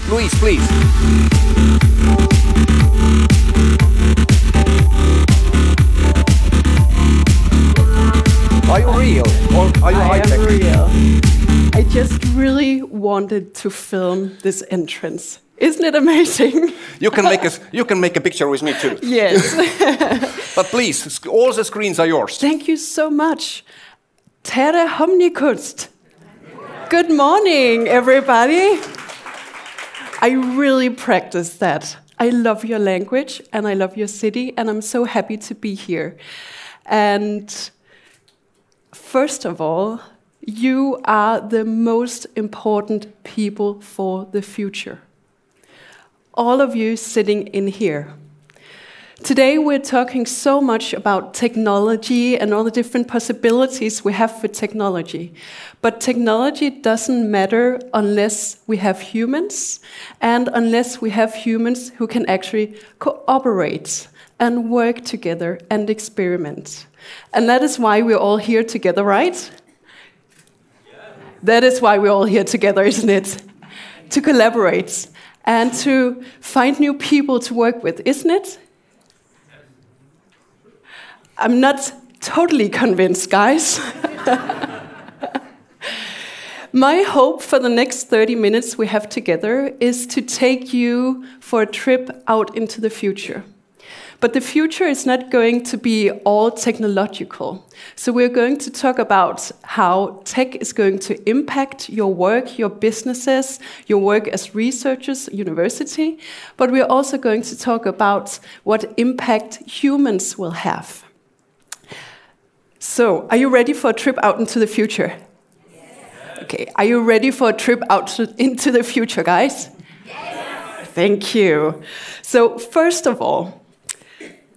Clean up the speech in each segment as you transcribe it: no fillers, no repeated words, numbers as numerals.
Louise, please. Are you real or are you high-tech? I am real. I just really wanted to film this entrance. Isn't it amazing? You can make a picture with me too. Yes. But please, all the screens are yours. Thank you so much. Tere homnikunst. Good morning, everybody. I really practiced that. I love your language and I love your city, and I'm so happy to be here. And first of all, you are the most important people for the future. All of you sitting in here. Today we're talking so much about technology and all the different possibilities we have for technology. But technology doesn't matter unless we have humans, and unless we have humans who can actually cooperate and work together and experiment. And that is why we're all here together, right? That is why we're all here together, isn't it? To collaborate and to find new people to work with, isn't it? I'm not totally convinced, guys. My hope for the next 30 minutes we have together is to take you for a trip out into the future. But the future is not going to be all technological. So we're going to talk about how tech is going to impact your work, your businesses, your work as researchers, university. But we're also going to talk about what impact humans will have. So, are you ready for a trip out into the future? Yes. Okay, are you ready for a trip out into the future, guys? Yes. Thank you. So, first of all,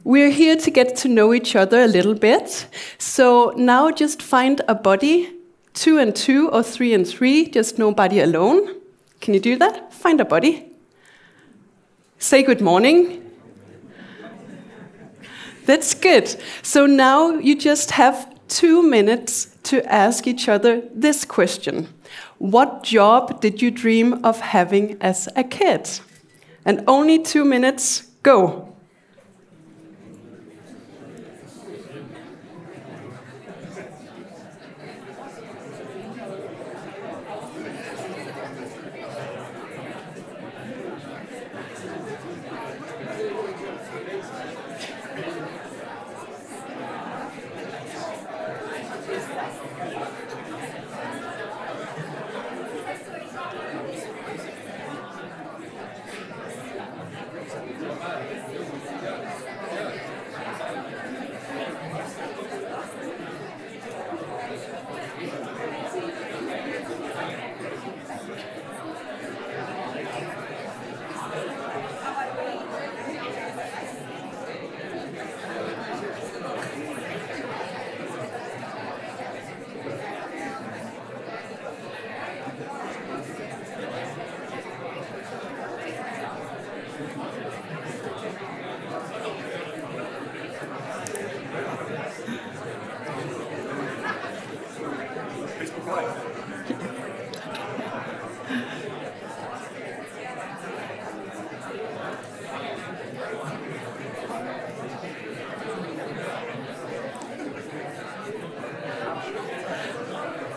we're here to get to know each other a little bit. So now just find a buddy, 2 and 2 or 3 and 3, just nobody alone. Can you do that? Find a buddy. Say good morning. That's good. So now you just have 2 minutes to ask each other this question. What job did you dream of having as a kid? And only 2 minutes, go.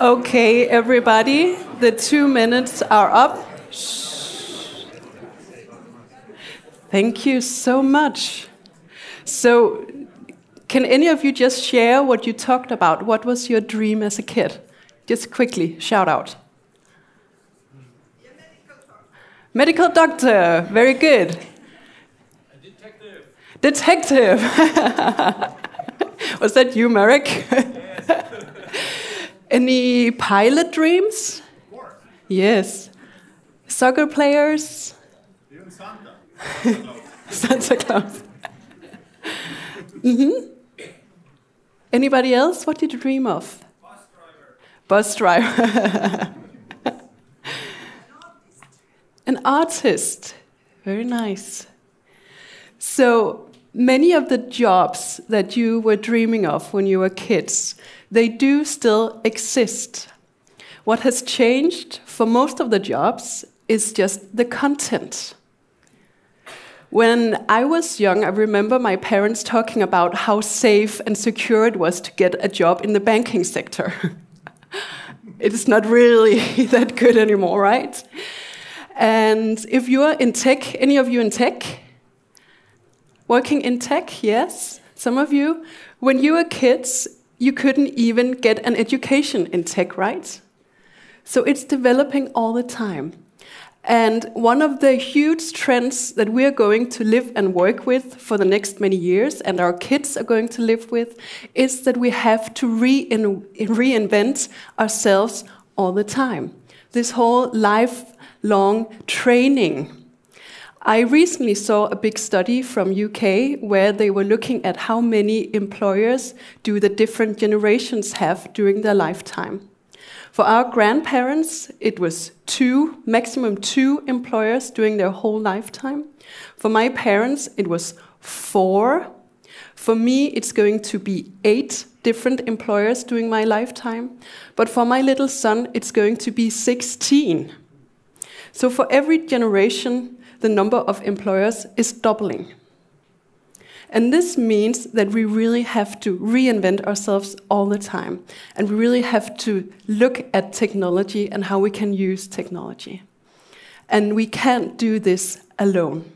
Okay, everybody, the 2 minutes are up. Shh. Thank you so much. So, can any of you just share what you talked about? What was your dream as a kid? Just quickly, shout out. Medical doctor, very good. A detective. Detective. Was that you, Marek? Any pilot dreams? Of course. Yes. Soccer players? Even Santa. Santa Claus. Anybody else? What did you dream of? Bus driver. Bus driver. An artist. Very nice. So many of the jobs that you were dreaming of when you were kids, they do still exist. What has changed for most of the jobs is just the content. When I was young, I remember my parents talking about how safe and secure it was to get a job in the banking sector. It's not really that good anymore, right? And if you are in tech, any of you in tech? Working in tech, yes, some of you. When you were kids, you couldn't even get an education in tech, right? So it's developing all the time. And one of the huge trends that we are going to live and work with for the next many years, and our kids are going to live with, is that we have to reinvent ourselves all the time. This whole lifelong training. I recently saw a big study from UK where they were looking at how many employers do the different generations have during their lifetime. For our grandparents, it was maximum two employers during their whole lifetime. For my parents, it was 4. For me, it's going to be 8 different employers during my lifetime. But for my little son, it's going to be 16. So for every generation, the number of employers is doubling. And this means that we really have to reinvent ourselves all the time. And we really have to look at technology and how we can use technology. And we can't do this alone.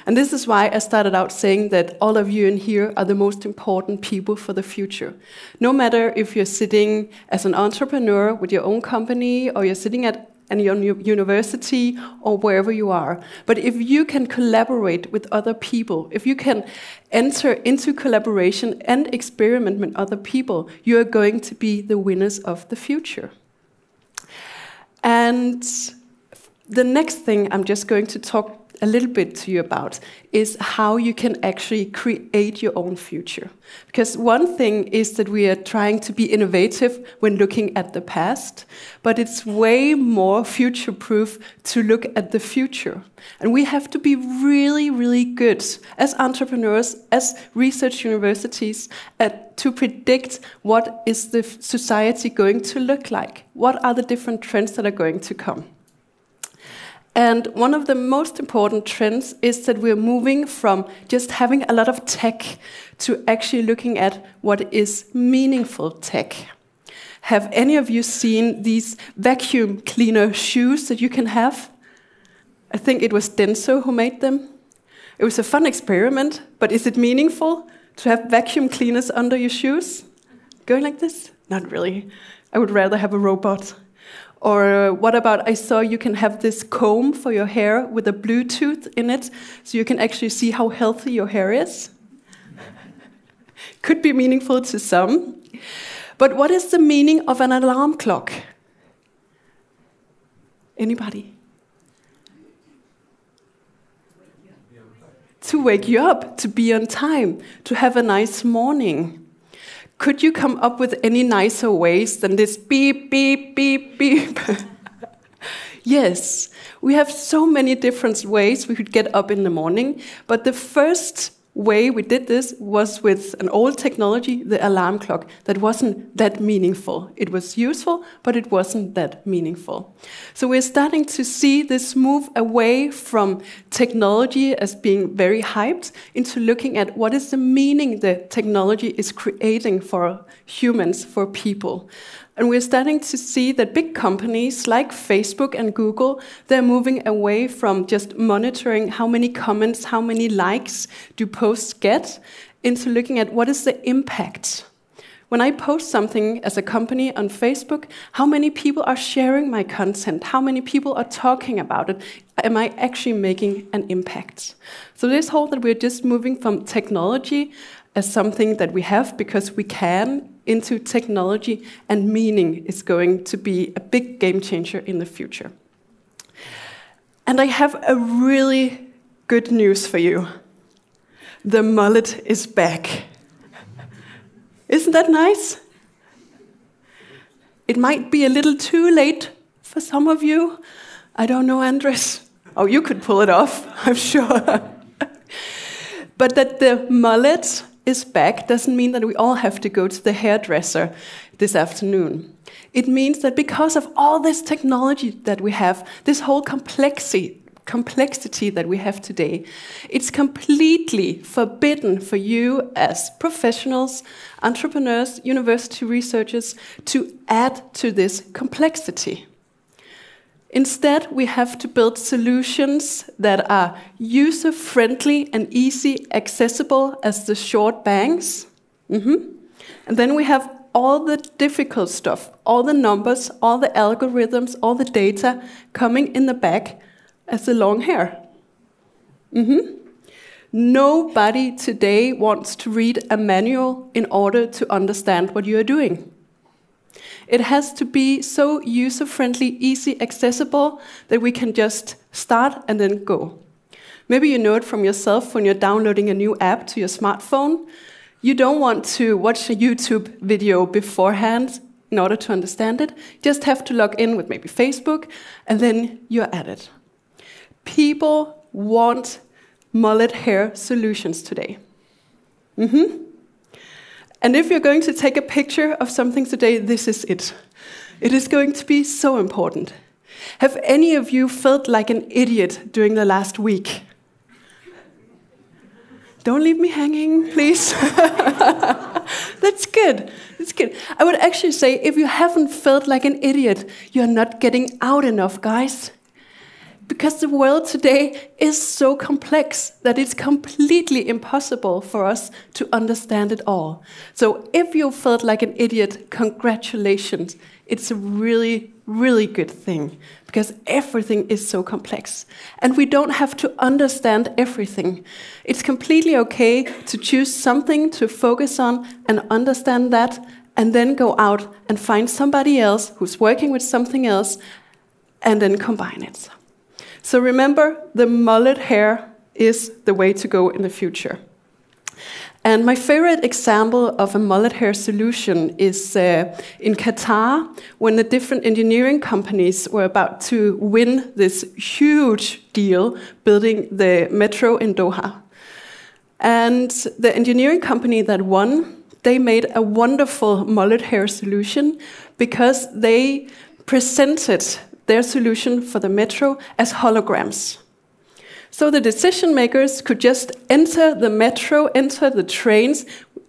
And this is why I started out saying that all of you in here are the most important people for the future. No matter if you're sitting as an entrepreneur with your own company, or you're sitting at your university, or wherever you are. But if you can collaborate with other people, if you can enter into collaboration and experiment with other people, you are going to be the winners of the future. And the next thing I'm just going to talk a little bit to you about is how you can actually create your own future. Because one thing is that we are trying to be innovative when looking at the past, but it's way more future-proof to look at the future. And we have to be really, really good as entrepreneurs, as research universities, to predict what is the society going to look like. What are the different trends that are going to come? And one of the most important trends is that we're moving from just having a lot of tech to actually looking at what is meaningful tech. Have any of you seen these vacuum cleaner shoes that you can have? I think it was Denso who made them. It was a fun experiment, but is it meaningful to have vacuum cleaners under your shoes? Going like this? Not really. I would rather have a robot. Or what about, I saw you can have this comb for your hair with a Bluetooth in it, so you can actually see how healthy your hair is. Could be meaningful to some. But what is the meaning of an alarm clock? Anybody? To wake you up, to be on time, to have a nice morning. Could you come up with any nicer ways than this beep, beep, beep, beep? Yes, we have so many different ways we could get up in the morning, but the first way we did this was with an old technology, the alarm clock, that wasn't that meaningful. It was useful, but it wasn't that meaningful. So we're starting to see this move away from technology as being very hyped into looking at what is the meaning the technology is creating for humans, for people. And we're starting to see that big companies like Facebook and Google, they're moving away from just monitoring how many comments, how many likes do posts get, into looking at what is the impact. When I post something as a company on Facebook, how many people are sharing my content? How many people are talking about it? Am I actually making an impact? So this whole that we're just moving from technology as something that we have because we can, into technology and meaning is going to be a big game changer in the future. And I have a really good news for you. The mullet is back. Isn't that nice? It might be a little too late for some of you. I don't know, Andres. Oh, you could pull it off, I'm sure. But that the mullet is back doesn't mean that we all have to go to the hairdresser this afternoon. It means that because of all this technology that we have, this whole complexity that we have today, it's completely forbidden for you as professionals, entrepreneurs, university researchers to add to this complexity. Instead, we have to build solutions that are user-friendly and easy accessible as the short bangs. And then we have all the difficult stuff, all the numbers, all the algorithms, all the data coming in the back as the long hair. Nobody today wants to read a manual in order to understand what you are doing. It has to be so user-friendly, easy, accessible that we can just start and then go. Maybe you know it from yourself when you're downloading a new app to your smartphone. You don't want to watch a YouTube video beforehand in order to understand it. You just have to log in with maybe Facebook, and then you're at it. People want mullet hair solutions today. And if you're going to take a picture of something today, this is it. It is going to be so important. Have any of you felt like an idiot during the last week? Don't leave me hanging, please. That's good. That's good. I would actually say if you haven't felt like an idiot, you're not getting out enough, guys. Because the world today is so complex that it's completely impossible for us to understand it all. So if you felt like an idiot, congratulations. It's a really, really good thing because everything is so complex. And we don't have to understand everything. It's completely okay to choose something to focus on and understand that, and then go out and find somebody else who's working with something else and then combine it. So remember, the mullet hair is the way to go in the future. And my favorite example of a mullet hair solution is in Qatar, when the different engineering companies were about to win this huge deal building the metro in Doha. And the engineering company that won, they made a wonderful mullet hair solution because they presented their solution for the metro as holograms. So the decision makers could just enter the metro, enter the trains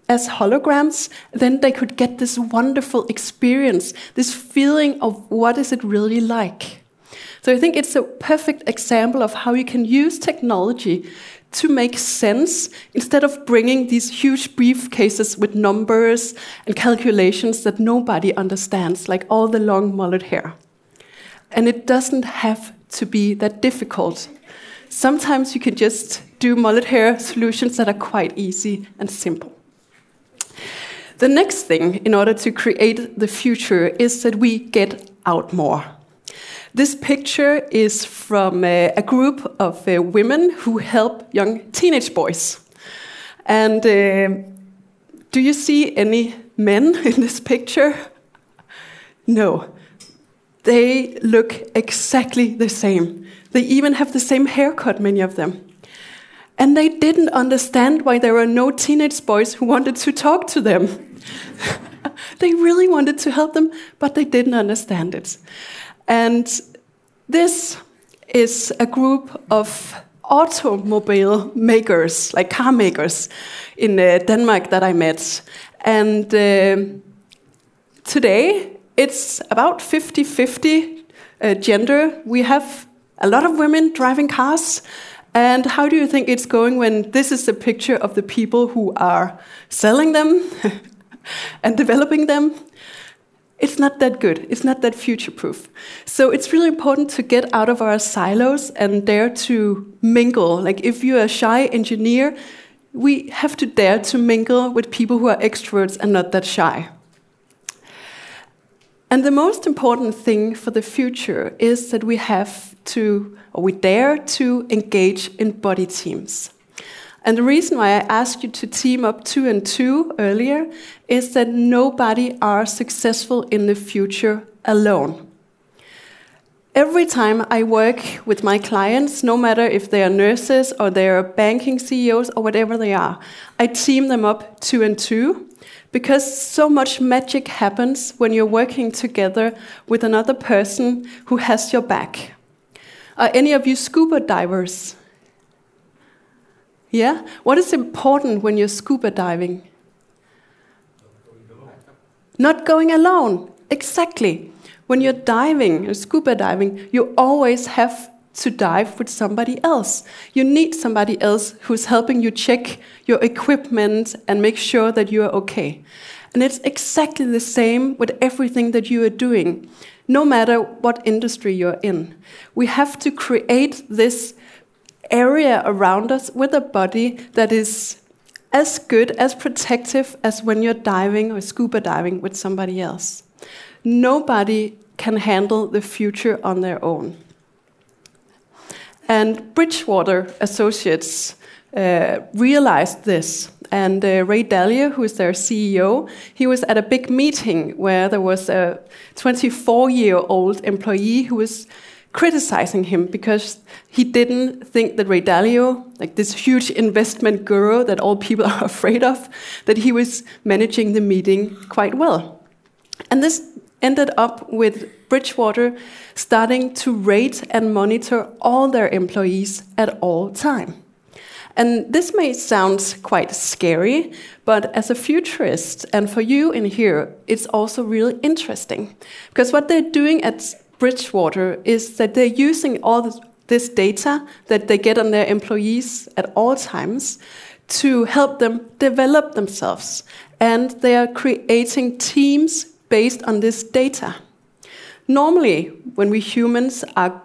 as holograms, then they could get this wonderful experience, this feeling of what is it really like. So I think it's a perfect example of how you can use technology to make sense instead of bringing these huge briefcases with numbers and calculations that nobody understands, like all the long mullet hair. And it doesn't have to be that difficult. Sometimes you can just do mullet hair solutions that are quite easy and simple. The next thing in order to create the future is that we get out more. This picture is from a group of women who help young teenage boys. And do you see any men in this picture? No. They look exactly the same. They even have the same haircut, many of them. And they didn't understand why there were no teenage boys who wanted to talk to them. They really wanted to help them, but they didn't understand it. And this is a group of automobile makers, like car makers, in Denmark that I met. And today, it's about 50-50 gender. We have a lot of women driving cars. And how do you think it's going when this is a picture of the people who are selling them and developing them? It's not that good. It's not that future-proof. So it's really important to get out of our silos and dare to mingle. Like if you're a shy engineer, we have to dare to mingle with people who are extroverts and not that shy. And the most important thing for the future is that we dare to engage in body teams. And the reason why I asked you to team up 2 and 2 earlier is that nobody are successful in the future alone. Every time I work with my clients, no matter if they are nurses or they are banking CEOs or whatever they are, I team them up 2 and 2 because so much magic happens when you're working together with another person who has your back. Are any of you scuba divers? Yeah? What is important when you're scuba diving? Not going alone. Exactly. When you're diving, or scuba diving, you always have to dive with somebody else. You need somebody else who's helping you check your equipment and make sure that you are okay. And it's exactly the same with everything that you are doing, no matter what industry you're in. We have to create this area around us with a body that is as good, as protective as when you're diving or scuba diving with somebody else. Nobody can handle the future on their own. And Bridgewater Associates realized this. And Ray Dalio, who is their CEO, he was at a big meeting where there was a 24-year-old employee who was criticizing him because he didn't think that Ray Dalio, like this huge investment guru that all people are afraid of, that he was managing the meeting quite well. And this ended up with Bridgewater starting to rate and monitor all their employees at all times. And this may sound quite scary, but as a futurist, and for you in here, it's also really interesting. Because what they're doing at Bridgewater is that they're using all this data that they get on their employees at all times to help them develop themselves. And they are creating teams based on this data. Normally, when we humans are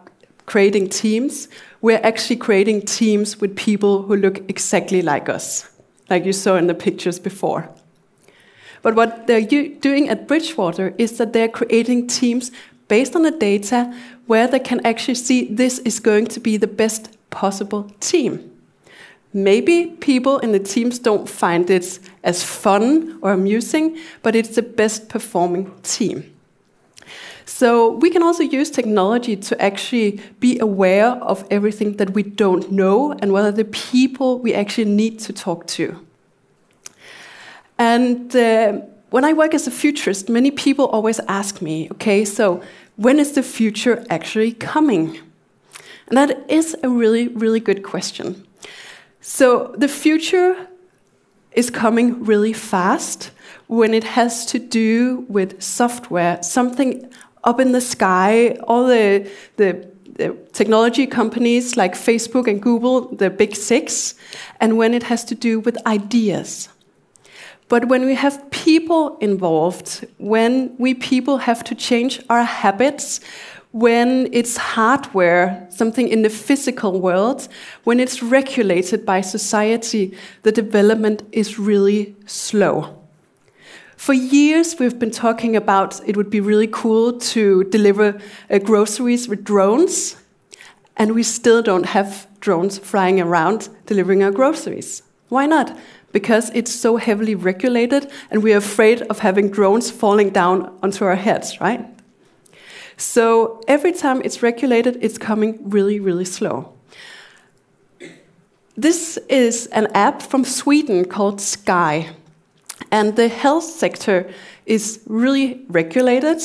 creating teams, we're actually creating teams with people who look exactly like us, like you saw in the pictures before. But what they're doing at Bridgewater is that they're creating teams based on the data where they can actually see this is going to be the best possible team. Maybe people in the teams don't find it as fun or amusing, but it's the best performing team. So we can also use technology to actually be aware of everything that we don't know and what are the people we actually need to talk to. And when I work as a futurist, many people always ask me, okay, so when is the future actually coming? And that is a really, really good question. So the future is coming really fast when it has to do with software, something up in the sky, all the technology companies like Facebook and Google, the big six, and when it has to do with ideas. But when we have people involved, when we people have to change our habits, when it's hardware, something in the physical world, when it's regulated by society, the development is really slow. For years, we've been talking about it would be really cool to deliver groceries with drones, and we still don't have drones flying around delivering our groceries. Why not? Because it's so heavily regulated, and we're afraid of having drones falling down onto our heads, right? So every time it's regulated, it's coming really, really slow. This is an app from Sweden called Sky. And the health sector is really regulated,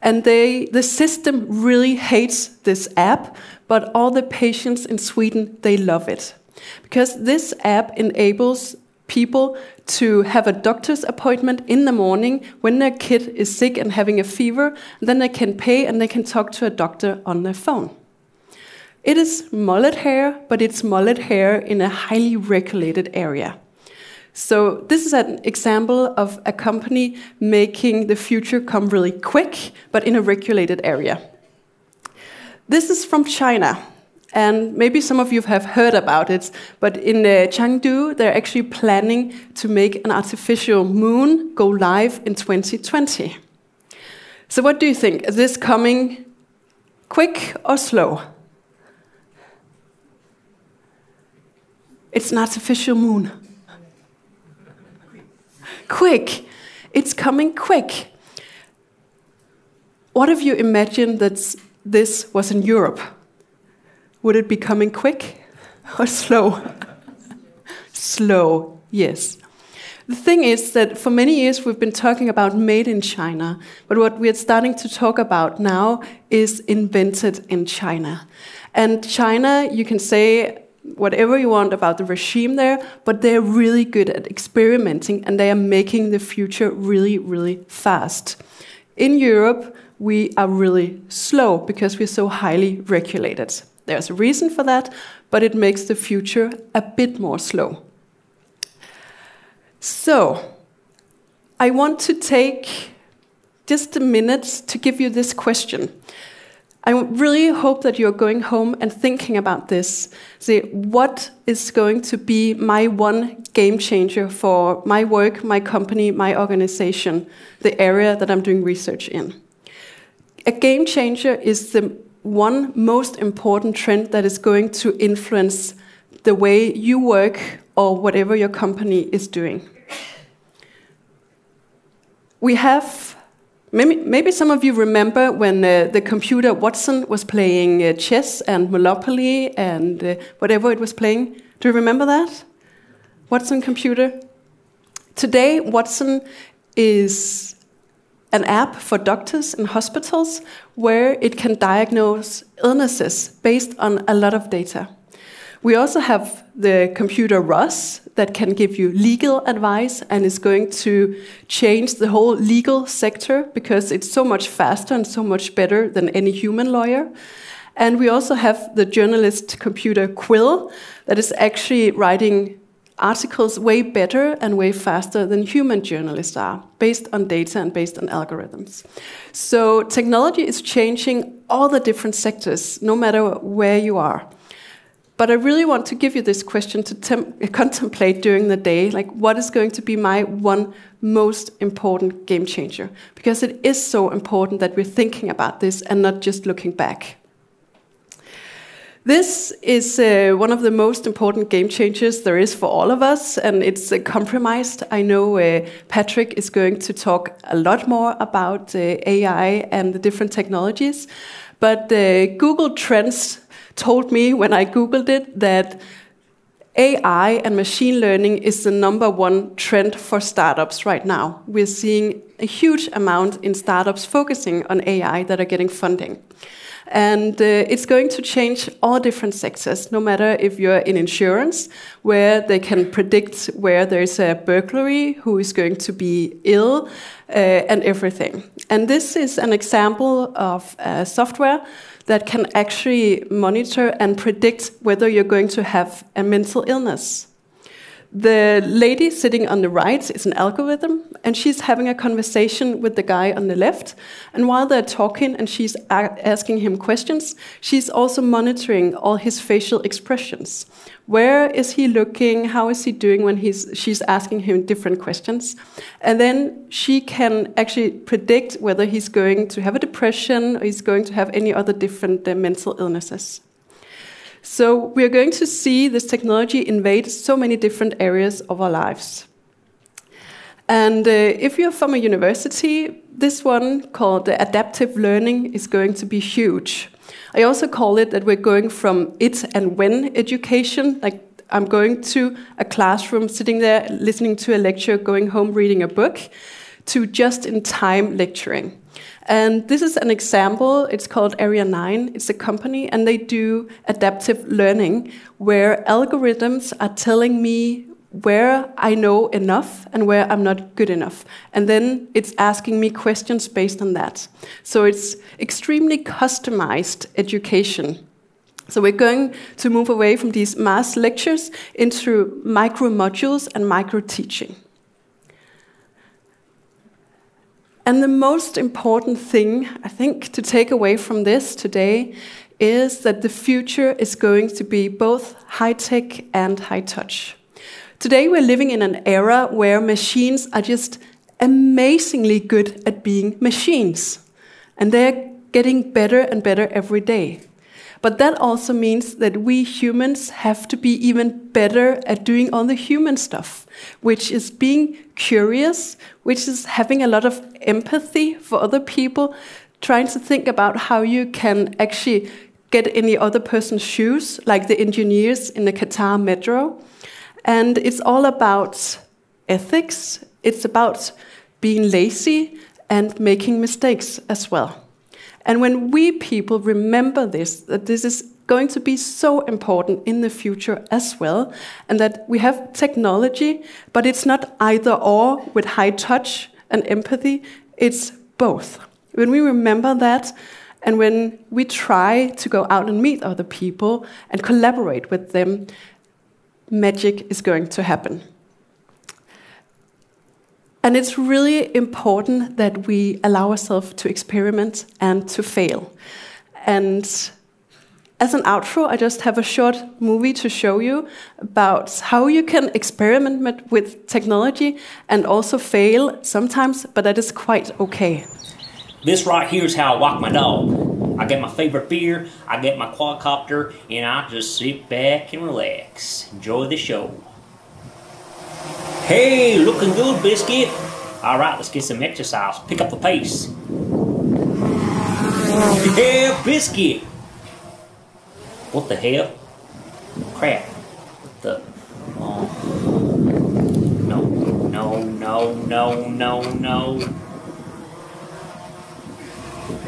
and the system really hates this app, but all the patients in Sweden, they love it. Because this app enables people to have a doctor's appointment in the morning when their kid is sick and having a fever, then they can pay and they can talk to a doctor on their phone. It is mullet hair, but it's mullet hair in a highly regulated area. So this is an example of a company making the future come really quick, but in a regulated area. This is from China, and maybe some of you have heard about it, but in Chengdu, they're actually planning to make an artificial moon go live in 2020. So what do you think? Is this coming quick or slow? It's an artificial moon. Quick. It's coming quick. What if you imagine that this was in Europe, would it be coming quick or slow? Slow, yes. The thing is that for many years we've been talking about made in China, but what we're starting to talk about now is invented in China. And China, you can say whatever you want about the regime there, but they're really good at experimenting and they are making the future really, really fast. In Europe, we are really slow because we're so highly regulated. There's a reason for that, but it makes the future a bit more slow. So, I want to take just a minute to give you this question. I really hope that you're going home and thinking about this. Say, what is going to be my one game changer for my work, my company, my organization, the area that I'm doing research in? A game changer is the one most important trend that is going to influence the way you work or whatever your company is doing. We have, maybe some of you remember when the computer Watson was playing chess and Monopoly and whatever it was playing. Do you remember that? Watson computer? Today, Watson is an app for doctors in hospitals where it can diagnose illnesses based on a lot of data. We also have the computer Ross that can give you legal advice and is going to change the whole legal sector because it's so much faster and so much better than any human lawyer. And we also have the journalist computer Quill that is actually writing articles way better and way faster than human journalists are, based on data and based on algorithms. So technology is changing all the different sectors, no matter where you are. But I really want to give you this question to contemplate during the day, like what is going to be my one most important game changer? Because it is so important that we're thinking about this and not just looking back. This is one of the most important game changers there is for all of us, and it's compromised. I know Patrick is going to talk a lot more about AI and the different technologies, but Google Trends told me when I Googled it that AI and machine learning is the #1 trend for startups right now. We're seeing a huge amount in startups focusing on AI that are getting funding. And it's going to change all different sectors, no matter if you're in insurance, where they can predict where there's a burglary, who is going to be ill, and everything. And this is an example of software that can actually monitor and predict whether you're going to have a mental illness. The lady sitting on the right is an algorithm, and she's having a conversation with the guy on the left. And while they're talking and she's asking him questions, she's also monitoring all his facial expressions. Where is he looking? How is he doing when she's asking him different questions? And then she can actually predict whether he's going to have a depression or he's going to have any other different mental illnesses. So we're going to see this technology invade so many different areas of our lives. And if you're from a university, this one called adaptive learning is going to be huge. I also call it that we're going from it and when education, like I'm going to a classroom, sitting there, listening to a lecture, going home, reading a book, to just-in-time lecturing. And this is an example. It's called Area 9. It's a company, and they do adaptive learning, where algorithms are telling me where I know enough and where I'm not good enough. And then it's asking me questions based on that. So it's extremely customized education. So we're going to move away from these mass lectures into micro-modules and micro-teaching. And the most important thing, I think, to take away from this today is that the future is going to be both high-tech and high-touch. Today we're living in an era where machines are just amazingly good at being machines. And they're getting better and better every day. But that also means that we humans have to be even better at doing all the human stuff, which is being curious, which is having a lot of empathy for other people, trying to think about how you can actually get in the other person's shoes, like the engineers in the Qatar metro. And it's all about ethics. It's about being lazy and making mistakes as well. And when we people remember this, that this is going to be so important in the future as well, and that we have technology, but it's not either or with high touch and empathy, it's both. When we remember that, and when we try to go out and meet other people and collaborate with them, magic is going to happen. And it's really important that we allow ourselves to experiment and to fail. And as an outro, I just have a short movie to show you about how you can experiment with technology and also fail sometimes, but that is quite okay. This right here is how I walk my dog. I get my favorite beer, I get my quadcopter, and I just sit back and relax. Enjoy the show. Hey, looking good, Biscuit. All right, let's get some exercise. Pick up the pace. Yeah, Biscuit. What the hell? Crap. What the? Oh. No, no, no, no, no, no.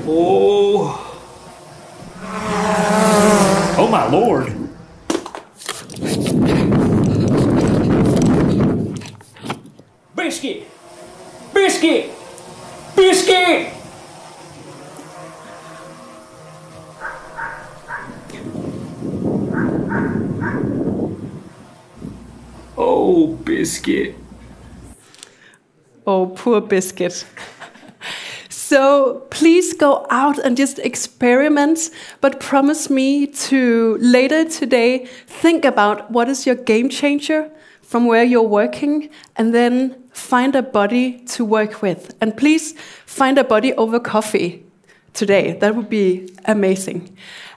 Oh. Oh my lord. Biscuit! Biscuit! Biscuit! Oh, Biscuit. Oh, poor Biscuit. So please go out and just experiment, but promise me to later today think about what is your game changer from where you're working, and then find a buddy to work with. And please find a buddy over coffee today. That would be amazing.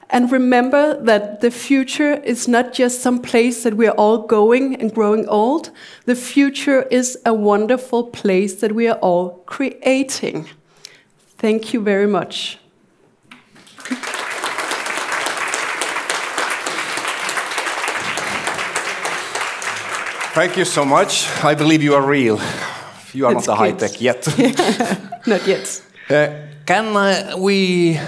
And remember that the future is not just some place that we're all going and growing old. The future is a wonderful place that we are all creating. Thank you very much. Thank you so much. I believe you are real. You are not the high-tech yet. Not yet. Can we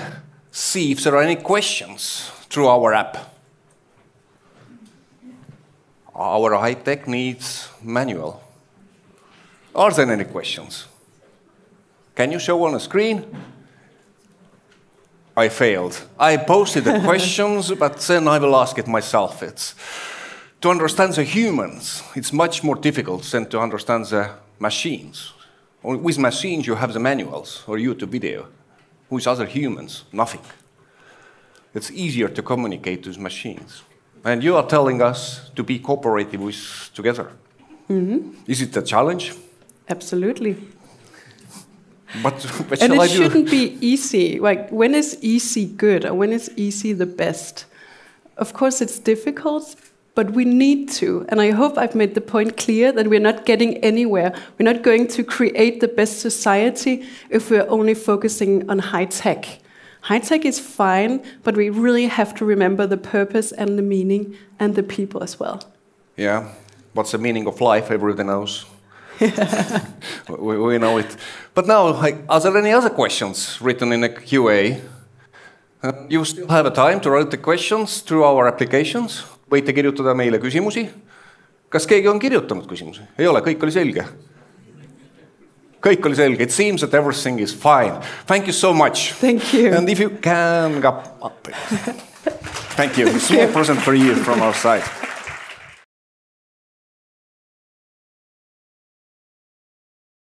see if there are any questions through our app? Our high-tech needs manual. Are there any questions? Can you show on the screen? I failed. I posted the questions, but then I will ask it myself. To understand the humans, it's much more difficult than to understand the machines. With machines, you have the manuals or YouTube video. With other humans, nothing. It's easier to communicate with machines. And you are telling us to be cooperative together. Mm-hmm. Is it a challenge? Absolutely. But and it shouldn't be easy. Like, when is easy good, or when is easy the best? Of course, it's difficult, but we need to. And I hope I've made the point clear that we're not getting anywhere. We're not going to create the best society if we're only focusing on high tech. High tech is fine, but we really have to remember the purpose and the meaning and the people as well. Yeah. What's the meaning of life? Everybody knows. we know it. But now, are there any other questions written in the QA? You still have a time to write the questions through our applications. Võite kirjutada meile küsimusi. Kas keegi on kirjutanud küsimusi? Ei ole, kõik oli selge. Kõik oli selge. It seems that everything is fine. Thank you so much. Thank you. And if you can... Thank you. Small present for you from our side.